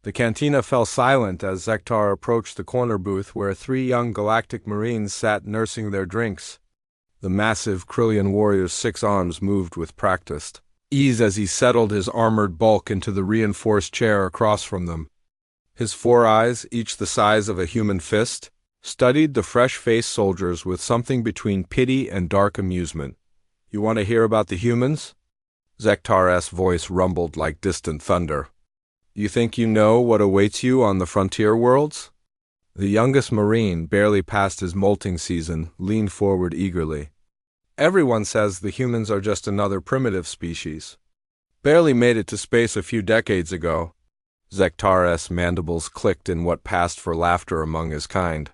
The cantina fell silent as Zektar approached the corner booth where three young galactic marines sat nursing their drinks. The massive Krillian warrior's 6 arms moved with practiced ease as he settled his armored bulk into the reinforced chair across from them. His 4 eyes, each the size of a human fist, studied the fresh-faced soldiers with something between pity and dark amusement. "You want to hear about the humans?" Zektar's voice rumbled like distant thunder. "You think you know what awaits you on the frontier worlds?" The youngest Marine, barely past his molting season, leaned forward eagerly. "Everyone says the humans are just another primitive species. Barely made it to space a few decades ago." Zektar's mandibles clicked in what passed for laughter among his kind.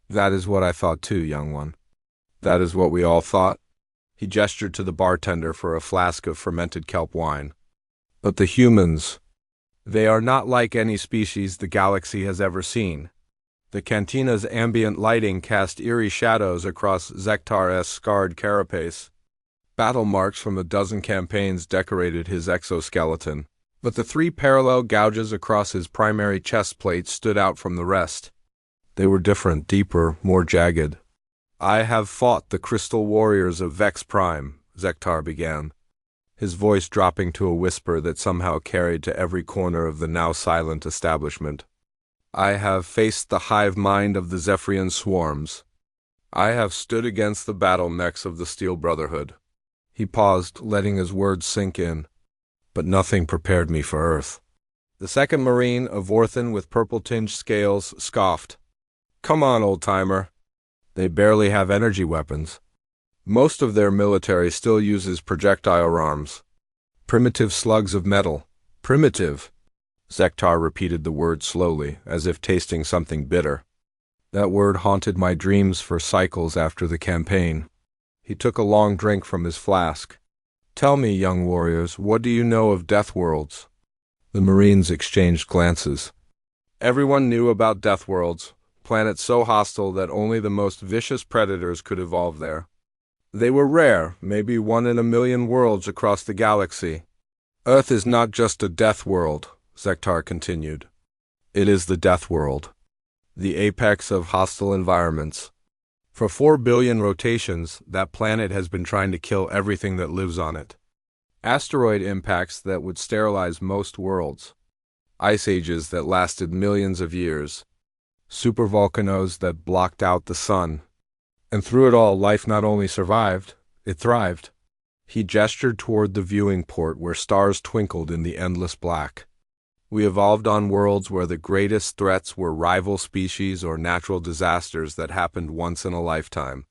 "That is what I thought too, young one. That is what we all thought." He gestured to the bartender for a flask of fermented kelp wine. "But the humans, they are not like any species the galaxy has ever seen." The cantina's ambient lighting cast eerie shadows across Zektar's scarred carapace. Battle marks from a dozen campaigns decorated his exoskeleton, but the 3 parallel gouges across his primary chest plate stood out from the rest. They were different, deeper, more jagged. "I have fought the crystal warriors of Vex Prime," Zektar began, his voice dropping to a whisper that somehow carried to every corner of the now silent establishment. "I have faced the hive mind of the Zephyrian swarms. I have stood against the battle mechs of the Steel Brotherhood." He paused, letting his words sink in. "But nothing prepared me for Earth." The second Marine, a Vorthan with purple-tinged scales, scoffed. "Come on, old-timer. They barely have energy weapons. Most of their military still uses projectile arms. Primitive slugs of metal. Primitive." Zektar repeated the word slowly, as if tasting something bitter. That word haunted my dreams for cycles after the campaign. He took a long drink from his flask. "Tell me, young warriors, what do you know of death worlds?" The Marines exchanged glances. Everyone knew about death worlds, planets so hostile that only the most vicious predators could evolve there. They were rare, maybe 1 in a million worlds across the galaxy. "Earth is not just a death world," Zektar continued. "It is the death world, the apex of hostile environments. For 4 billion rotations, that planet has been trying to kill everything that lives on it. Asteroid impacts that would sterilize most worlds. Ice ages that lasted millions of years. Supervolcanoes that blocked out the sun. And through it all, life not only survived, it thrived." He gestured toward the viewing port where stars twinkled in the endless black. "We evolved on worlds where the greatest threats were rival species or natural disasters that happened once in a lifetime.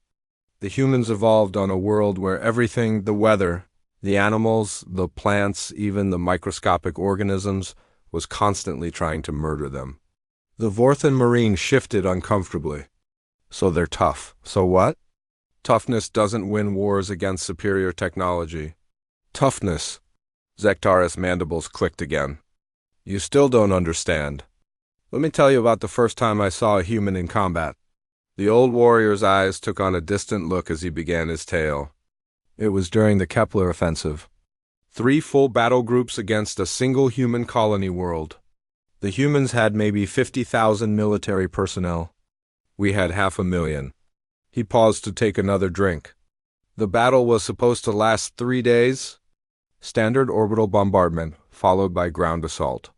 The humans evolved on a world where everything, the weather, the animals, the plants, even the microscopic organisms, was constantly trying to murder them." The Vorthan Marine shifted uncomfortably. "So they're tough. So what?" "Toughness doesn't win wars against superior technology." "Toughness." Zektar's mandibles clicked again. "You still don't understand. Let me tell you about the first time I saw a human in combat." The old warrior's eyes took on a distant look as he began his tale. "It was during the Kepler offensive. 3 full battle groups against a single human colony world. The humans had maybe 50,000 military personnel. We had 500,000. He paused to take another drink. "The battle was supposed to last 3 days. Standard orbital bombardment, followed by ground assault.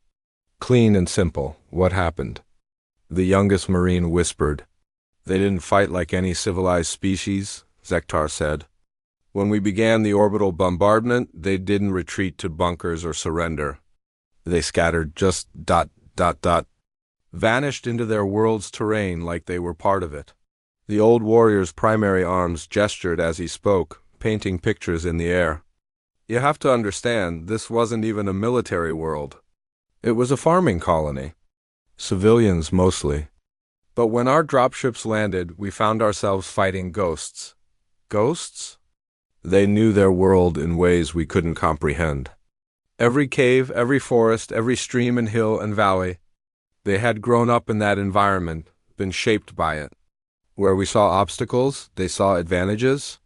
Clean and simple. What happened?" The youngest Marine whispered. "They didn't fight like any civilized species," Zektar said. "When we began the orbital bombardment, they didn't retreat to bunkers or surrender. They scattered, just ... vanished into their world's terrain like they were part of it." The old warrior's primary arms gestured as he spoke, painting pictures in the air. "You have to understand, this wasn't even a military world. It was a farming colony. Civilians mostly. But when our dropships landed, we found ourselves fighting ghosts." "Ghosts?" "They knew their world in ways we couldn't comprehend. Every cave, every forest, every stream and hill and valley, they had grown up in that environment, been shaped by it. Where we saw obstacles, they saw advantages.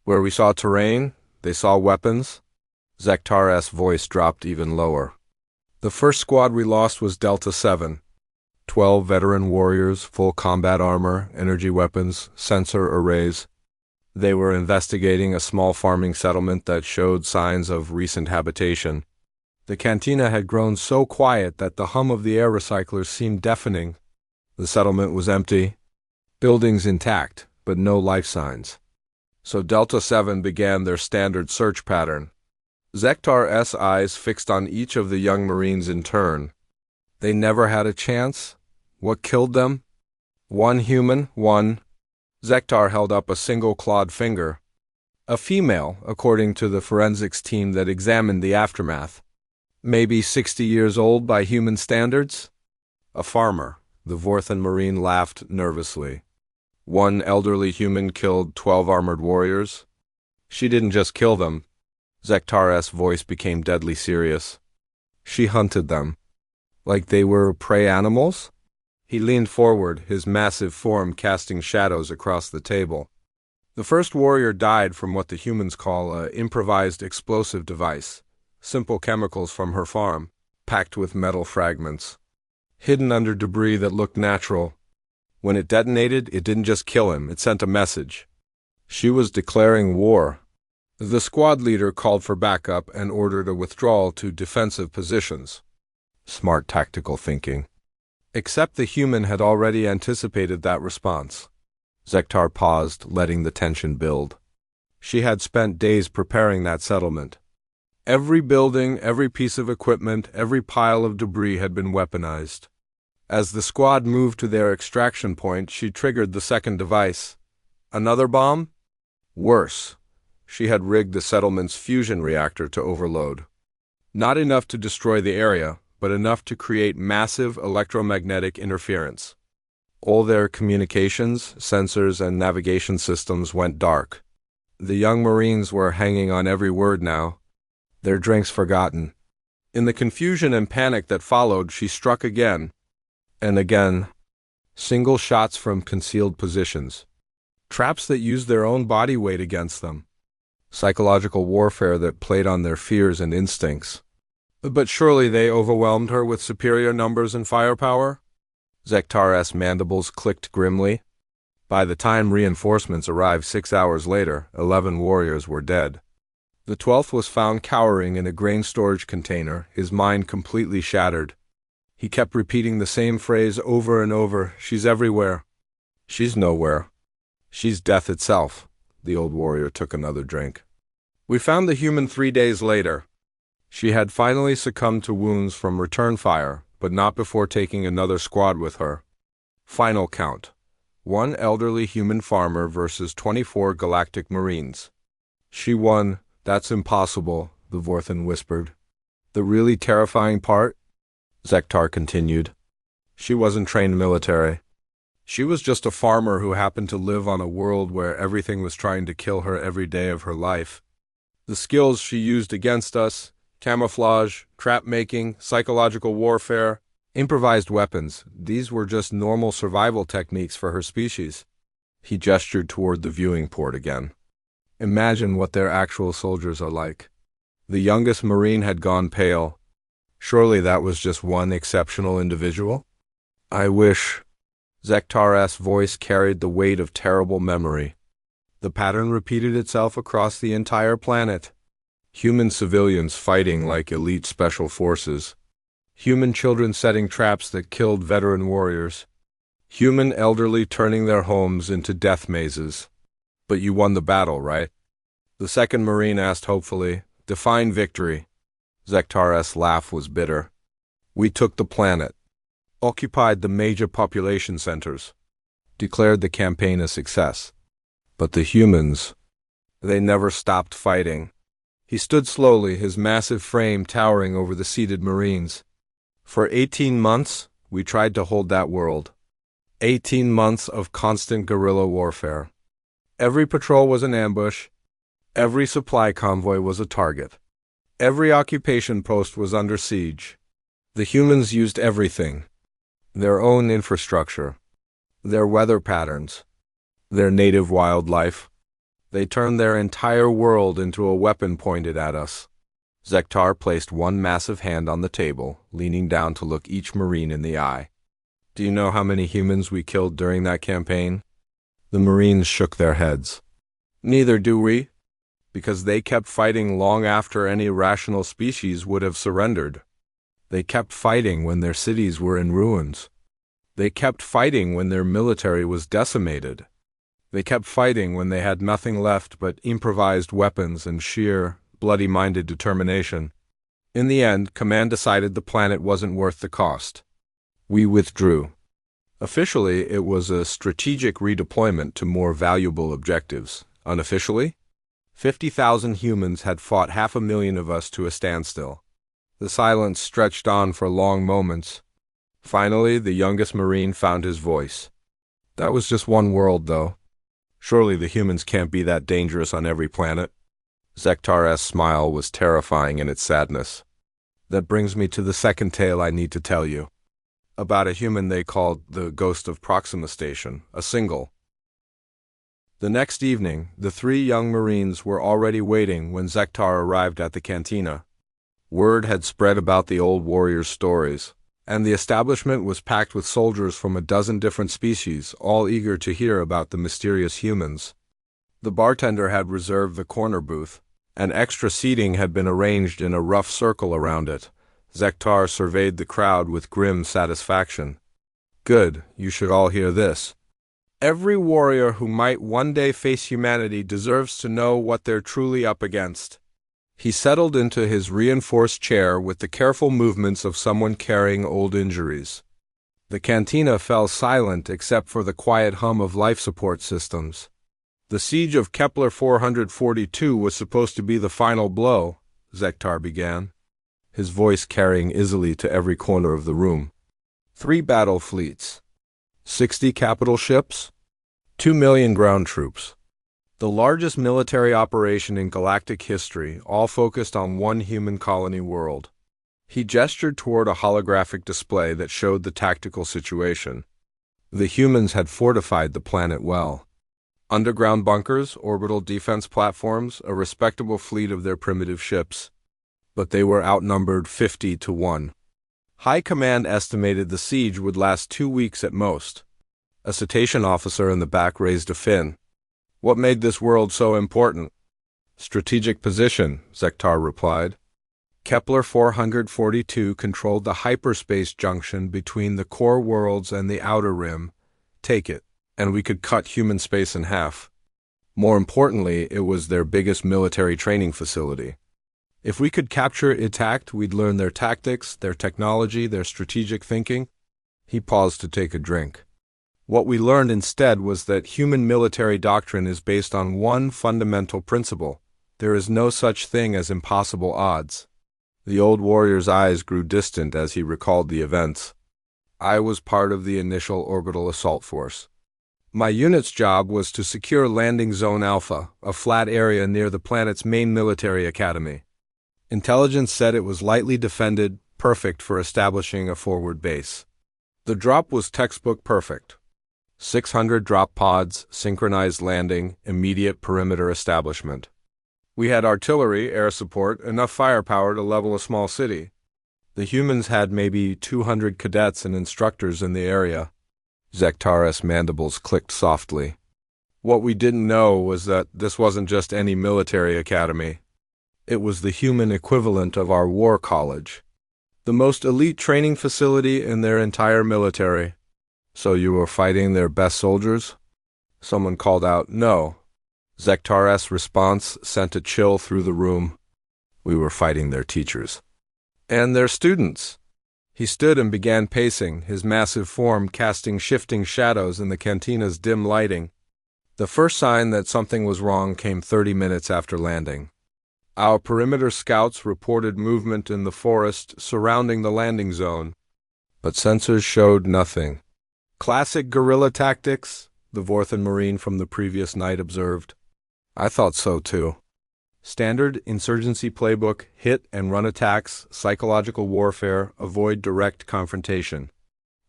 Where we saw terrain, they saw weapons." Zektar's voice dropped even lower. The first squad we lost was Delta 7. 12 veteran warriors, full combat armor, energy weapons, sensor arrays. They were investigating a small farming settlement that showed signs of recent habitation. The cantina had grown so quiet that the hum of the air recyclers seemed deafening. The settlement was empty, buildings intact, but no life signs. So Delta 7 began their standard search pattern. Zektar's eyes fixed on each of the young Marines in turn. They never had a chance. What killed them? One human, one. Zektar held up a single clawed finger. A female, according to the forensics team that examined the aftermath. Maybe 60 years old by human standards? A farmer. The Vorthan Marine laughed nervously. One elderly human killed 12 armored warriors. She didn't just kill them. Zektar's voice became deadly serious. She hunted them. Like they were prey animals? He leaned forward, his massive form casting shadows across the table. The first warrior died from what the humans call an improvised explosive device. Simple chemicals from her farm, packed with metal fragments. Hidden under debris that looked natural. When it detonated, it didn't just kill him, it sent a message. She was declaring war. The squad leader called for backup and ordered a withdrawal to defensive positions. Smart tactical thinking. Except the human had already anticipated that response. Zektar paused, letting the tension build. She had spent days preparing that settlement. Every building, every piece of equipment, every pile of debris had been weaponized. As the squad moved to their extraction point, she triggered the second device. Another bomb? Worse. She had rigged the settlement's fusion reactor to overload. Not enough to destroy the area, but enough to create massive electromagnetic interference. All their communications, sensors, and navigation systems went dark. The young Marines were hanging on every word now, their drinks forgotten. In the confusion and panic that followed, she struck again, and again. Single shots from concealed positions. Traps that used their own body weight against them. Psychological warfare that played on their fears and instincts. But surely they overwhelmed her with superior numbers and firepower? Zektar's mandibles clicked grimly. By the time reinforcements arrived 6 hours later, 11 warriors were dead. The 12th was found cowering in a grain storage container, his mind completely shattered. He kept repeating the same phrase over and over, "She's everywhere." "She's nowhere. She's death itself." The old warrior took another drink. We found the human 3 days later. She had finally succumbed to wounds from return fire, but not before taking another squad with her. Final count. 1 elderly human farmer versus 24 galactic Marines. She won. "That's impossible," the Vorthan whispered. "The really terrifying part?" Zektar continued. "She wasn't trained military. She was just a farmer who happened to live on a world where everything was trying to kill her every day of her life. The skills she used against us, camouflage, trap-making, psychological warfare, improvised weapons, these were just normal survival techniques for her species." He gestured toward the viewing port again. "Imagine what their actual soldiers are like." The youngest Marine had gone pale. Surely that was just one exceptional individual? "I wish." Zektar's voice carried the weight of terrible memory. The pattern repeated itself across the entire planet. Human civilians fighting like elite special forces. Human children setting traps that killed veteran warriors. Human elderly turning their homes into death mazes. "But you won the battle, right?" The second Marine asked hopefully. "Define victory." Zektar's laugh was bitter. "We took the planet. Occupied the major population centers. Declared the campaign a success. But the humans, they never stopped fighting." He stood slowly, his massive frame towering over the seated Marines. "For 18 months, we tried to hold that world. 18 months of constant guerrilla warfare. Every patrol was an ambush. Every supply convoy was a target. Every occupation post was under siege. The humans used everything. Their own infrastructure. Their weather patterns. Their native wildlife. They turned their entire world into a weapon pointed at us. Zektar placed one massive hand on the table, leaning down to look each Marine in the eye. Do you know how many humans we killed during that campaign? The Marines shook their heads. Neither do we, because they kept fighting long after any rational species would have surrendered. They kept fighting when their cities were in ruins. They kept fighting when their military was decimated. They kept fighting when they had nothing left but improvised weapons and sheer, bloody-minded determination. In the end, Command decided the planet wasn't worth the cost. We withdrew. Officially, it was a strategic redeployment to more valuable objectives. Unofficially, 50,000 humans had fought 500,000 of us to a standstill. The silence stretched on for long moments. Finally, the youngest Marine found his voice. That was just one world, though. Surely the humans can't be that dangerous on every planet. Zektar's smile was terrifying in its sadness. That brings me to the second tale I need to tell you. About a human they called the Ghost of Proxima Station, a single. The next evening, the three young Marines were already waiting when Zektar arrived at the cantina. Word had spread about the old warriors' stories, and the establishment was packed with soldiers from a dozen different species, all eager to hear about the mysterious humans. The bartender had reserved the corner booth, and extra seating had been arranged in a rough circle around it. Zektar surveyed the crowd with grim satisfaction. Good, you should all hear this. Every warrior who might one day face humanity deserves to know what they're truly up against. He settled into his reinforced chair with the careful movements of someone carrying old injuries. The cantina fell silent except for the quiet hum of life support systems. The siege of Kepler 442 was supposed to be the final blow, Zektar began, his voice carrying easily to every corner of the room. 3 battle fleets, 60 capital ships, 2 million ground troops. The largest military operation in galactic history, all focused on one human colony world. He gestured toward a holographic display that showed the tactical situation. The humans had fortified the planet well. Underground bunkers, orbital defense platforms, a respectable fleet of their primitive ships. But they were outnumbered 50 to 1. High Command estimated the siege would last 2 weeks at most. A cetacean officer in the back raised a fin. What made this world so important? Strategic position, Zektar replied. Kepler 442 controlled the hyperspace junction between the core worlds and the outer rim. Take it, and we could cut human space in half. More importantly, it was their biggest military training facility. If we could capture it intact, we'd learn their tactics, their technology, their strategic thinking. He paused to take a drink. What we learned instead was that human military doctrine is based on one fundamental principle. There is no such thing as impossible odds. The old warrior's eyes grew distant as he recalled the events. I was part of the initial orbital assault force. My unit's job was to secure Landing Zone Alpha, a flat area near the planet's main military academy. Intelligence said it was lightly defended, perfect for establishing a forward base. The drop was textbook perfect. 600 drop pods, synchronized landing, immediate perimeter establishment. We had artillery, air support, enough firepower to level a small city. The humans had maybe 200 cadets and instructors in the area. Zektar's mandibles clicked softly. What we didn't know was that this wasn't just any military academy. It was the human equivalent of our war college. The most elite training facility in their entire military. So you were fighting their best soldiers? Someone called out, no. Zektar's response sent a chill through the room. We were fighting their teachers. And their students. He stood and began pacing, his massive form casting shifting shadows in the cantina's dim lighting. The first sign that something was wrong came 30 minutes after landing. Our perimeter scouts reported movement in the forest surrounding the landing zone, but sensors showed nothing. Classic guerrilla tactics, the Vorthan Marine from the previous night observed. I thought so too. Standard insurgency playbook, hit and run attacks, psychological warfare, avoid direct confrontation.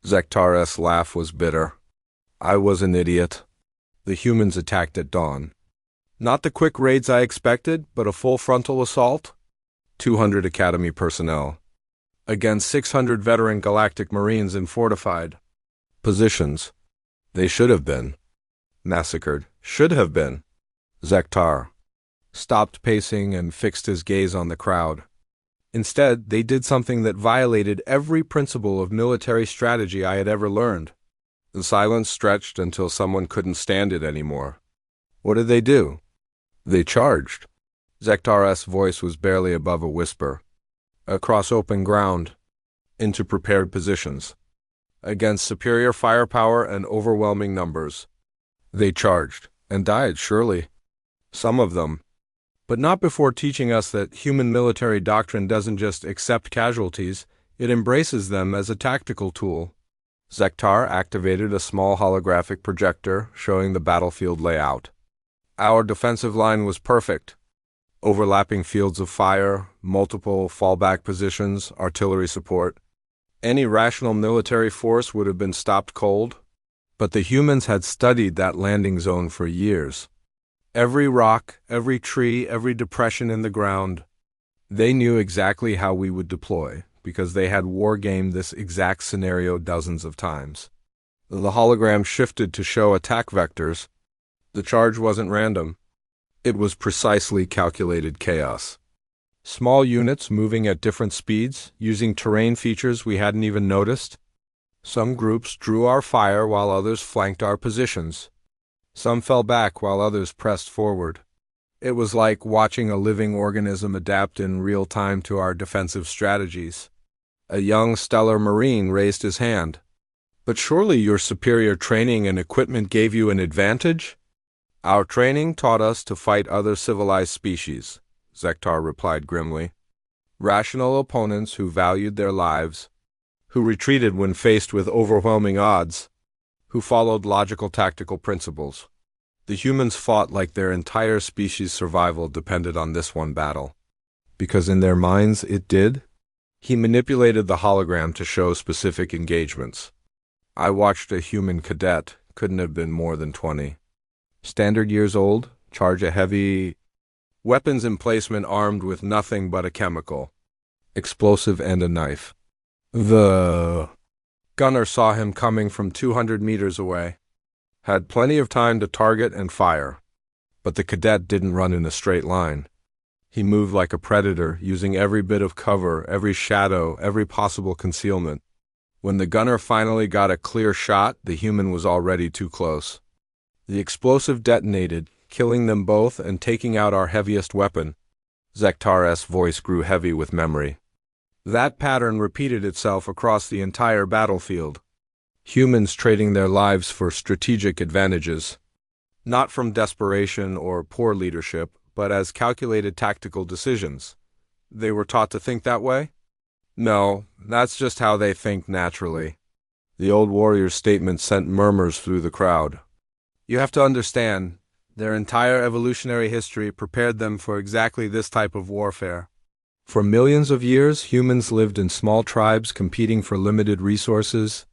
Zektar's laugh was bitter. I was an idiot. The humans attacked at dawn. Not the quick raids I expected, but a full frontal assault. 200 Academy personnel. Against 600 veteran Galactic Marines in fortified positions. They should have been massacred. Should have been. Zektar stopped pacing and fixed his gaze on the crowd. Instead, they did something that violated every principle of military strategy I had ever learned. The silence stretched until someone couldn't stand it anymore. What did they do? They charged. Zektar's voice was barely above a whisper. Across open ground, into prepared positions. Against superior firepower and overwhelming numbers. They charged, and died, surely. Some of them. But not before teaching us that human military doctrine doesn't just accept casualties, it embraces them as a tactical tool. Zektar activated a small holographic projector showing the battlefield layout. Our defensive line was perfect. Overlapping fields of fire, multiple fallback positions, artillery support. Any rational military force would have been stopped cold. But the humans had studied that landing zone for years. Every rock, every tree, every depression in the ground. They knew exactly how we would deploy, because they had wargamed this exact scenario dozens of times. The hologram shifted to show attack vectors. The charge wasn't random. It was precisely calculated chaos. Small units moving at different speeds, using terrain features we hadn't even noticed. Some groups drew our fire while others flanked our positions. Some fell back while others pressed forward. It was like watching a living organism adapt in real time to our defensive strategies. A young stellar marine raised his hand. But surely your superior training and equipment gave you an advantage? Our training taught us to fight other civilized species, Zektar replied grimly. Rational opponents who valued their lives, who retreated when faced with overwhelming odds, who followed logical tactical principles. The humans fought like their entire species' survival depended on this one battle. Because in their minds it did. He manipulated the hologram to show specific engagements. I watched a human cadet, couldn't have been more than 20. Standard years old, charge a heavy weapons emplacement armed with nothing but a chemical, explosive and a knife. The gunner saw him coming from 200 meters away, had plenty of time to target and fire. But the cadet didn't run in a straight line. He moved like a predator, using every bit of cover, every shadow, every possible concealment. When the gunner finally got a clear shot, the human was already too close. The explosive detonated, killing them both and taking out our heaviest weapon. Zektar's voice grew heavy with memory. That pattern repeated itself across the entire battlefield. Humans trading their lives for strategic advantages. Not from desperation or poor leadership, but as calculated tactical decisions. They were taught to think that way? No, that's just how they think naturally. The old warrior's statement sent murmurs through the crowd. You have to understand, their entire evolutionary history prepared them for exactly this type of warfare. For millions of years, humans lived in small tribes competing for limited resources.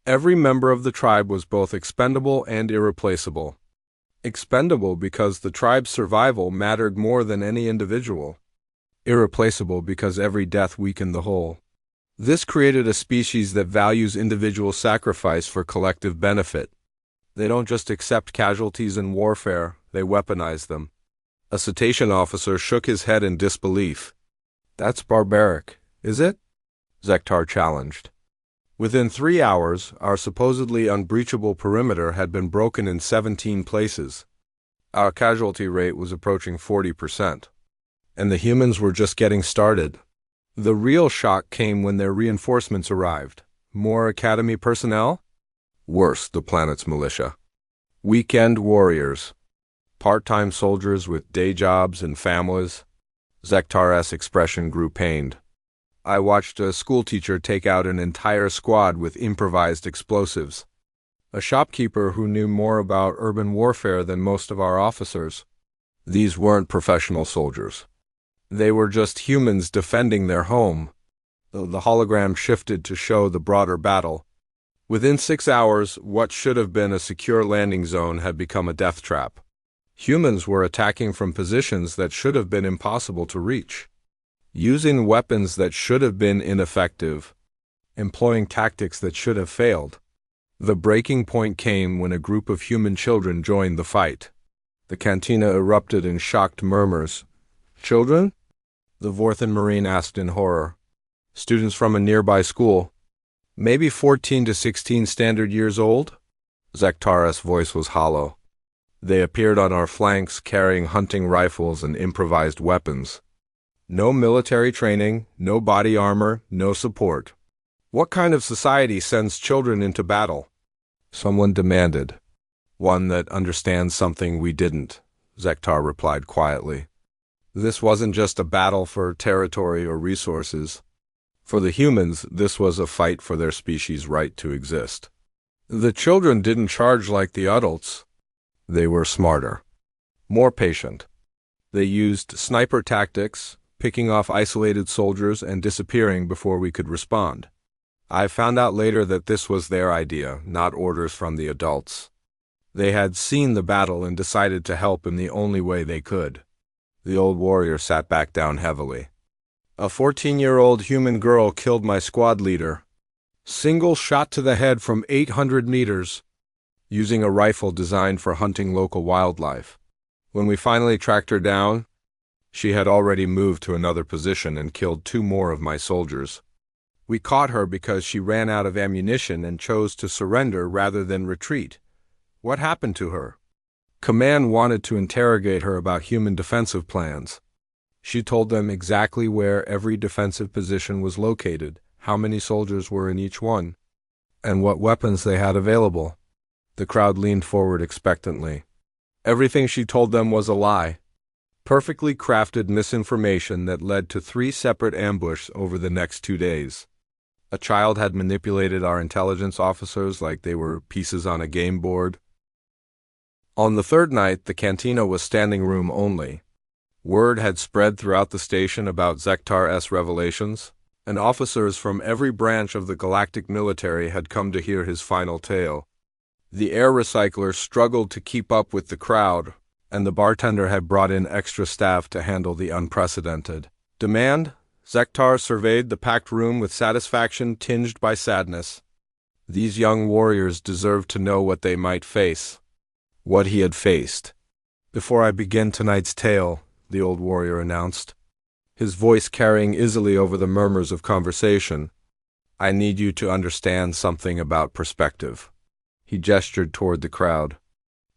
Every member of the tribe was both expendable and irreplaceable. Expendable because the tribe's survival mattered more than any individual. Irreplaceable because every death weakened the whole. This created a species that values individual sacrifice for collective benefit. They don't just accept casualties in warfare, they weaponize them. A cetacean officer shook his head in disbelief. That's barbaric, is it? Zektar challenged. Within 3 hours, our supposedly unbreachable perimeter had been broken in 17 places. Our casualty rate was approaching 40%. And the humans were just getting started. The real shock came when their reinforcements arrived. More Academy personnel? Worse, the planet's militia. Weekend warriors. Part-time soldiers with day jobs and families. Zektar's expression grew pained. I watched a schoolteacher take out an entire squad with improvised explosives. A shopkeeper who knew more about urban warfare than most of our officers. These weren't professional soldiers. They were just humans defending their home. The hologram shifted to show the broader battle. Within 6 hours, what should have been a secure landing zone had become a death trap. Humans were attacking from positions that should have been impossible to reach. using weapons that should have been ineffective, employing tactics that should have failed. The breaking point came when a group of human children joined the fight. The cantina erupted in shocked murmurs. Children? The Vorthan Marine asked in horror. Students from a nearby school. Maybe 14 to 16 standard years old? Zektaras' voice was hollow. They appeared on our flanks carrying hunting rifles and improvised weapons. No military training, no body armor, no support. What kind of society sends children into battle? Someone demanded. One that understands something we didn't, Zektar replied quietly. This wasn't just a battle for territory or resources. For the humans, this was a fight for their species' right to exist. The children didn't charge like the adults. They were smarter, more patient. They used sniper tactics, picking off isolated soldiers and disappearing before we could respond. I found out later that this was their idea, not orders from the adults. They had seen the battle and decided to help in the only way they could. The old warrior sat back down heavily. A 14-year-old human girl killed my squad leader. Single shot to the head from 800 meters, using a rifle designed for hunting local wildlife. When we finally tracked her down, she had already moved to another position and killed 2 more of my soldiers. We caught her because she ran out of ammunition and chose to surrender rather than retreat. What happened to her? Command wanted to interrogate her about human defensive plans. She told them exactly where every defensive position was located, how many soldiers were in each one, and what weapons they had available. The crowd leaned forward expectantly. Everything she told them was a lie. Perfectly crafted misinformation that led to 3 separate ambushes over the next 2 days. A child had manipulated our intelligence officers like they were pieces on a game board. On the 3rd night, the cantina was standing room only. Word had spread throughout the station about Zektar's revelations, and officers from every branch of the galactic military had come to hear his final tale. The air recycler struggled to keep up with the crowd, and the bartender had brought in extra staff to handle the unprecedented demand. Zektar surveyed the packed room with satisfaction tinged by sadness. These young warriors deserved to know what they might face, what he had faced. Before I begin tonight's tale, the old warrior announced, his voice carrying easily over the murmurs of conversation, I need you to understand something about perspective. He gestured toward the crowd.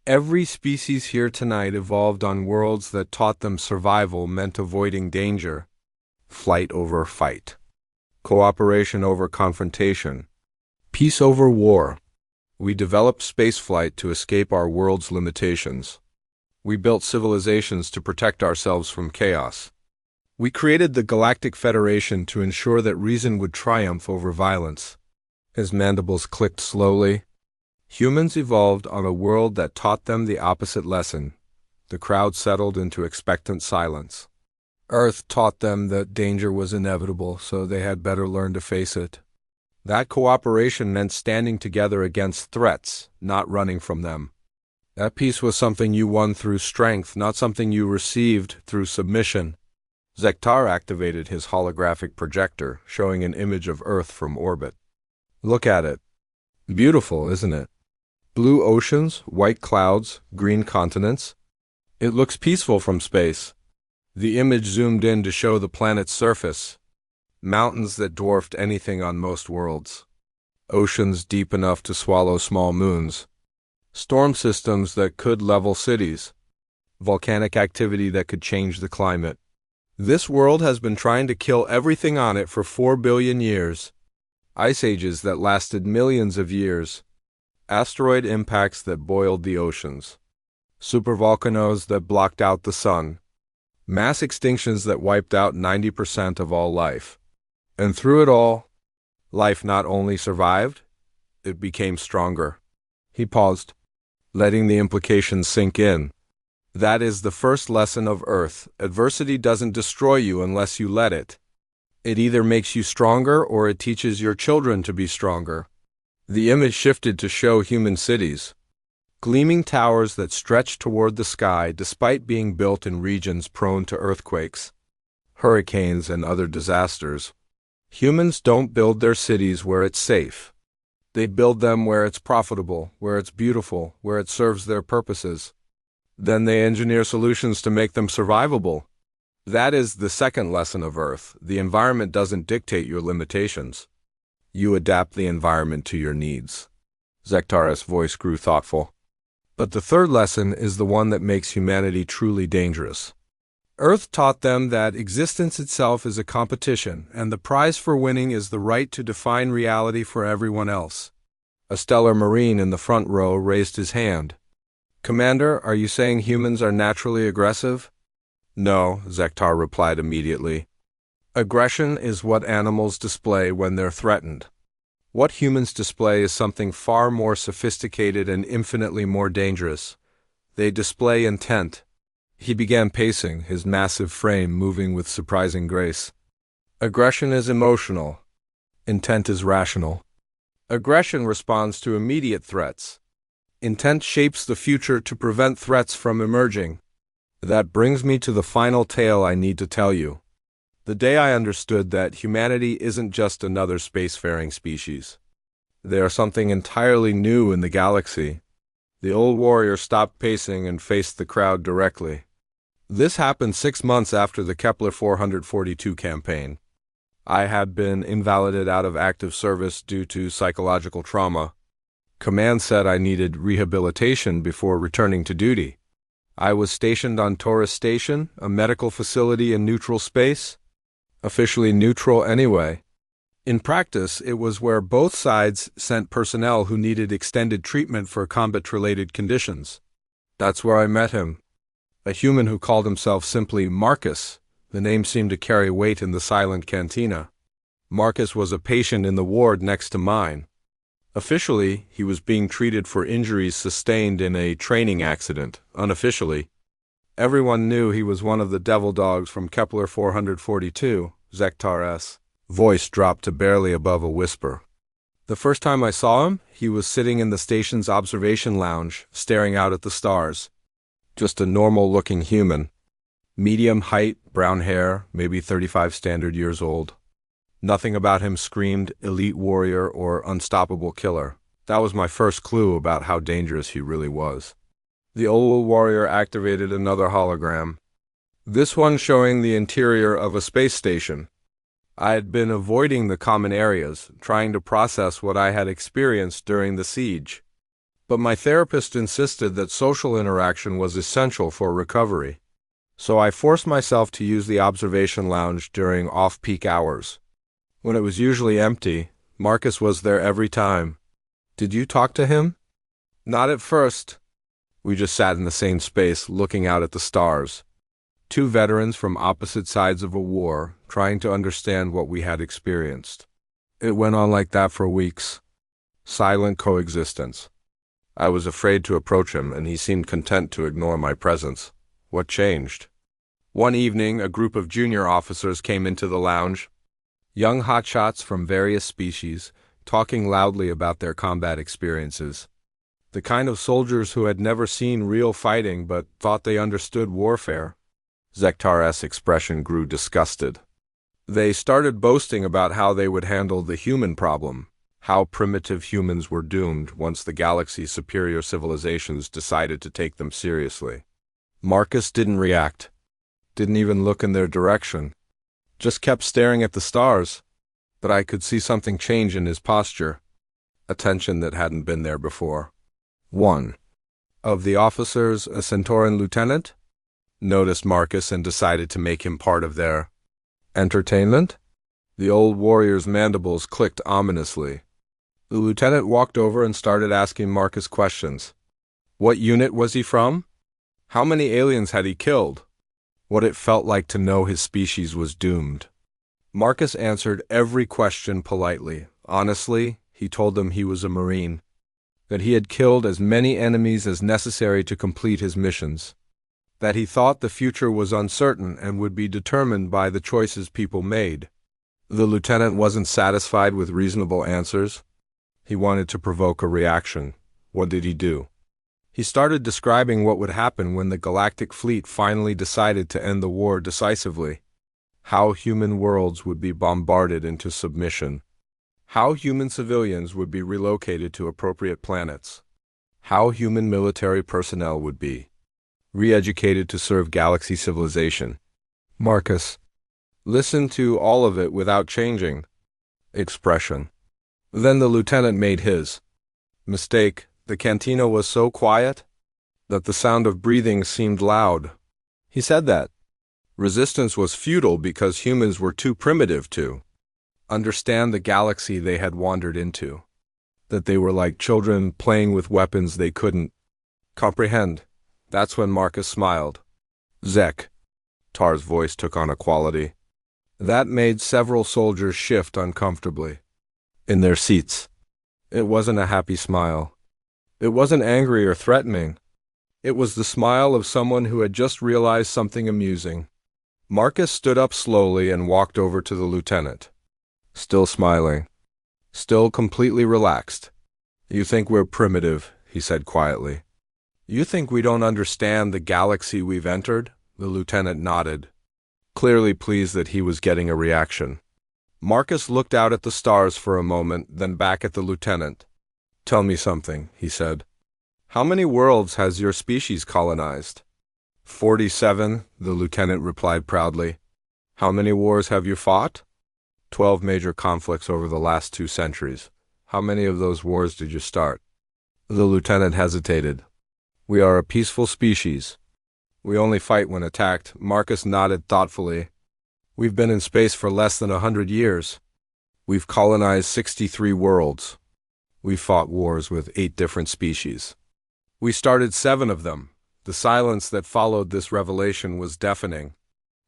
Every species here tonight evolved on worlds that taught them survival meant avoiding danger. Flight over fight. Cooperation over confrontation. Peace over war. We developed spaceflight to escape our world's limitations. We built civilizations to protect ourselves from chaos. We created the Galactic Federation to ensure that reason would triumph over violence. His mandibles clicked slowly. Humans evolved on a world that taught them the opposite lesson. The crowd settled into expectant silence. Earth taught them that danger was inevitable, so they had better learn to face it. That cooperation meant standing together against threats, not running from them. That peace was something you won through strength, not something you received through submission. Zektar activated his holographic projector, showing an image of Earth from orbit. Look at it. Beautiful, isn't it? Blue oceans, white clouds, green continents. It looks peaceful from space. The image zoomed in to show the planet's surface. Mountains that dwarfed anything on most worlds. Oceans deep enough to swallow small moons. Storm systems that could level cities. Volcanic activity that could change the climate. This world has been trying to kill everything on it for 4 billion years. Ice ages that lasted millions of years. Asteroid impacts that boiled the oceans. Supervolcanoes that blocked out the sun. Mass extinctions that wiped out 90% of all life. And through it all, life not only survived, it became stronger. He paused, letting the implications sink in. That is the first lesson of Earth. Adversity doesn't destroy you unless you let it. It either makes you stronger or it teaches your children to be stronger. The image shifted to show human cities. Gleaming towers that stretched toward the sky despite being built in regions prone to earthquakes. hurricanes, and other disasters. Humans don't build their cities where it's safe. They build them where it's profitable, where it's beautiful, where it serves their purposes. Then they engineer solutions to make them survivable. That is the second lesson of Earth. The environment doesn't dictate your limitations. You adapt the environment to your needs. Zektar's voice grew thoughtful. But the third lesson is the one that makes humanity truly dangerous. Earth taught them that existence itself is a competition, and the prize for winning is the right to define reality for everyone else. A stellar Marine in the front row raised his hand. "Commander, are you saying humans are naturally aggressive?" "No," Zektar replied immediately. "Aggression is what animals display when they're threatened. What humans display is something far more sophisticated and infinitely more dangerous. They display intent." He began pacing, his massive frame moving with surprising grace. "Aggression is emotional. Intent is rational. Aggression responds to immediate threats. Intent shapes the future to prevent threats from emerging. That brings me to the final tale I need to tell you. The day I understood that humanity isn't just another spacefaring species. They are something entirely new in the galaxy." The old warrior stopped pacing and faced the crowd directly. "This happened 6 months after the Kepler 442 campaign. I had been invalided out of active service due to psychological trauma. Command said I needed rehabilitation before returning to duty. I was stationed on Taurus Station, a medical facility in neutral space. Officially neutral anyway. In practice, it was where both sides sent personnel who needed extended treatment for combat-related conditions. That's where I met him. A human who called himself simply Marcus. The name seemed to carry weight in the silent cantina. Marcus was a patient in the ward next to mine. Officially, he was being treated for injuries sustained in a training accident. Unofficially, everyone knew he was one of the devil dogs from Kepler 442. Zektar's voice dropped to barely above a whisper. The first time I saw him, he was sitting in the station's observation lounge, staring out at the stars. Just a normal-looking human. Medium height, brown hair, maybe 35 standard years old. Nothing about him screamed elite warrior or unstoppable killer. That was my first clue about how dangerous he really was. The old warrior activated another hologram. This one showing the interior of a space station. I had been avoiding the common areas, trying to process what I had experienced during the siege. But my therapist insisted that social interaction was essential for recovery. So I forced myself to use the observation lounge during off-peak hours. When it was usually empty, Marcus was there every time. Did you talk to him? Not at first. We just sat in the same space, looking out at the stars. Two veterans from opposite sides of a war, trying to understand what we had experienced. It went on like that for weeks. Silent coexistence. I was afraid to approach him, and he seemed content to ignore my presence. What changed? One evening, a group of junior officers came into the lounge. Young hotshots from various species, talking loudly about their combat experiences. The kind of soldiers who had never seen real fighting but thought they understood warfare. Zektar's expression grew disgusted. They started boasting about how they would handle the human problem, how primitive humans were doomed once the galaxy's superior civilizations decided to take them seriously. Marcus didn't react, didn't even look in their direction, just kept staring at the stars. But I could see something change in his posture, a tension that hadn't been there before. One of the officers, a Centauran lieutenant, noticed Marcus and decided to make him part of their entertainment. The old warrior's mandibles clicked ominously. The lieutenant walked over and started asking Marcus questions. What unit was he from? How many aliens had he killed? What it felt like to know his species was doomed. Marcus answered every question politely. Honestly, he told them he was a Marine, that he had killed as many enemies as necessary to complete his missions, that he thought the future was uncertain and would be determined by the choices people made. The lieutenant wasn't satisfied with reasonable answers. He wanted to provoke a reaction. What did he do? He started describing what would happen when the Galactic fleet finally decided to end the war decisively. How human worlds would be bombarded into submission. How human civilians would be relocated to appropriate planets. How human military personnel would be re-educated to serve galaxy civilization. Marcus listened to all of it without changing expression. Then the lieutenant made his mistake. The cantina was so quiet that the sound of breathing seemed loud. He said that resistance was futile because humans were too primitive to understand the galaxy they had wandered into. That they were like children playing with weapons they couldn't comprehend. That's when Marcus smiled. Zek. Tar's voice took on a quality that made several soldiers shift uncomfortably in their seats. It wasn't a happy smile. It wasn't angry or threatening. It was the smile of someone who had just realized something amusing. Marcus stood up slowly and walked over to the lieutenant. Still smiling. Still completely relaxed. "You think we're primitive," he said quietly. "You think we don't understand the galaxy we've entered?" The lieutenant nodded, clearly pleased that he was getting a reaction. Marcus looked out at the stars for a moment, then back at the lieutenant. "Tell me something," he said. "How many worlds has your species colonized?" 47, the lieutenant replied proudly. "How many wars have you fought?" 12 major conflicts over the last 2 centuries. How many of those wars did you start?" The lieutenant hesitated. "We are a peaceful species. We only fight when attacked." Marcus nodded thoughtfully. "We've been in space for less than 100 years. We've colonized 63 worlds. We've fought wars with 8 different species. We started 7 of them." The silence that followed this revelation was deafening.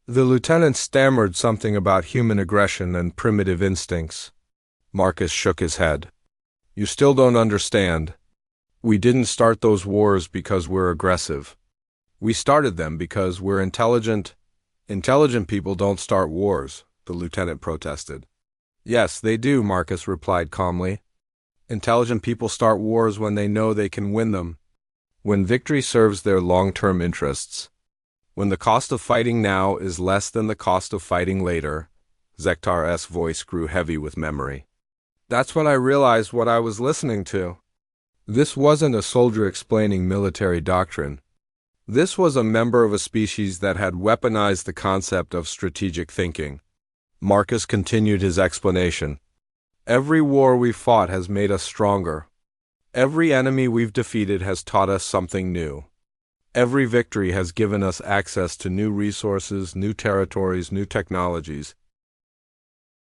The lieutenant stammered something about human aggression and primitive instincts. Marcus shook his head. "You still don't understand. We didn't start those wars because we're aggressive. We started them because we're intelligent." "Intelligent people don't start wars," the lieutenant protested. "Yes, they do," Marcus replied calmly. "Intelligent people start wars when they know they can win them. When victory serves their long-term interests. When the cost of fighting now is less than the cost of fighting later." Zektar's voice grew heavy with memory. "That's when I realized what I was listening to." This wasn't a soldier explaining military doctrine. This was a member of a species that had weaponized the concept of strategic thinking. Marcus continued his explanation. "Every war we've fought has made us stronger. Every enemy we've defeated has taught us something new. Every victory has given us access to new resources, new territories, new technologies.